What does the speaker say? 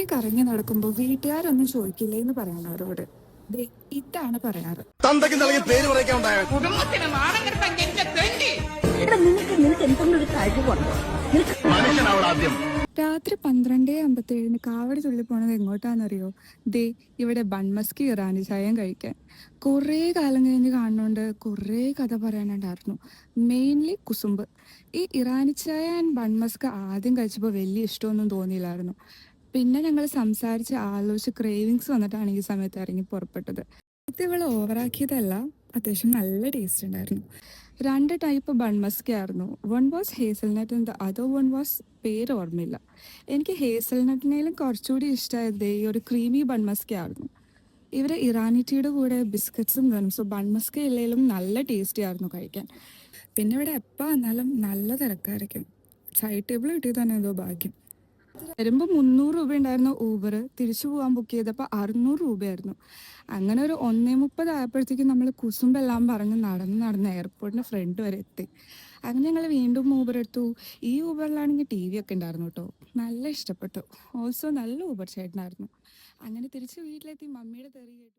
ഒറ്റയ്ക്ക് കറങ്ങി നടക്കുമ്പോൾ വീട്ടുകാരൊന്നും ചോദിക്കില്ലേ എന്ന് പറയണം അവരോട്. ദേ, ഇതാണ് പറയാറ്. തന്തയ്ക്ക് നൽകിയ പേര് പറയാൻ കുടുംബത്തിന് മാനം കെട്ടാൻ ജനിച്ച തെണ്ടി. എടാ നിനക്ക് എന്തെങ്കിലും ഒരു കഴിവുണ്ടോ? മനുഷ്യനാവണം ആദ്യം. രാത്രി 12:57 കാവടി തുള്ളി പോണത് എങ്ങോട്ടാണെന്നറിയോ? ദേ, ഇവിടെ ബൺമസ്കി ഇറാനി ചായം കഴിക്കാൻ. കുറേ കാലം കഴിഞ്ഞ് കാണുന്നോണ്ട് കുറേ കഥ പറയാനുണ്ടായിരുന്നു. മെയിൻലി കുസുമ്പ്. ഈ ഇറാനി ചായ ആൻഡ് ബൺമസ്ക് ആദ്യം കഴിച്ചപ്പോൾ വലിയ ഇഷ്ടമൊന്നും തോന്നിയില്ലായിരുന്നു. പിന്നെ ഞങ്ങൾ സംസാരിച്ച് ആലോചിച്ച് ക്രേവിങ്സ് വന്നിട്ടാണ് ഈ സമയത്ത് ഇറങ്ങി പുറപ്പെട്ടത്. ഇത് ഇവൾ ഓവറാക്കിയതല്ല, അത്യാവശ്യം നല്ല ടേസ്റ്റ് ഉണ്ടായിരുന്നു. 2 ടൈപ്പ് ബൺമസ്ക ആയിരുന്നു. One was hazelnut and the other one was പേര് ഓർമ്മയില്ല. എനിക്ക് ഹേസൽനട്ടിനേലും കുറച്ചുകൂടി ഇഷ്ടമായത് ഈ ഒരു ക്രീമി ബൺമസ്ക ആയിരുന്നു. ഇവർ ഇറാനി ടീയുടെ കൂടെ ബിസ്ക്കറ്റ്സും തരും. സോ ബൺമസ്ക ഇല്ലെങ്കിലും നല്ല ടേസ്റ്റി ആയിരുന്നു കഴിക്കാൻ. പിന്നെ ഇവിടെ എപ്പോൾ വന്നാലും നല്ല തിരക്കായിരിക്കും. സൈഡ് ടേബിൾ കിട്ടിയത് തന്നെ എന്തോ ഭാഗ്യം. വരുമ്പോൾ 300 രൂപ ഉണ്ടായിരുന്നു ഊബർ. തിരിച്ചു പോകാൻ ബുക്ക് ചെയ്തപ്പോൾ 600 രൂപയായിരുന്നു. അങ്ങനെ ഒരു 1:30 ആയപ്പോഴത്തേക്കും നമ്മൾ കുസുമ്പെല്ലാം പറഞ്ഞ് നടന്ന് എയർപോർട്ടിൻ്റെ ഫ്രണ്ട് വരെ എത്തി. അങ്ങനെ ഞങ്ങൾ വീണ്ടും ഊബർ എടുത്തു. ഈ ഊബറിലാണെങ്കിൽ TV ഒക്കെ ഉണ്ടായിരുന്നു കേട്ടോ. നല്ല ഇഷ്ടപ്പെട്ടു. ഓൾസോ നല്ല ഊബർ ചേട്ടനായിരുന്നു. അങ്ങനെ തിരിച്ച് വീട്ടിലെത്തി മമ്മിയുടെ തെറി കേട്ടു.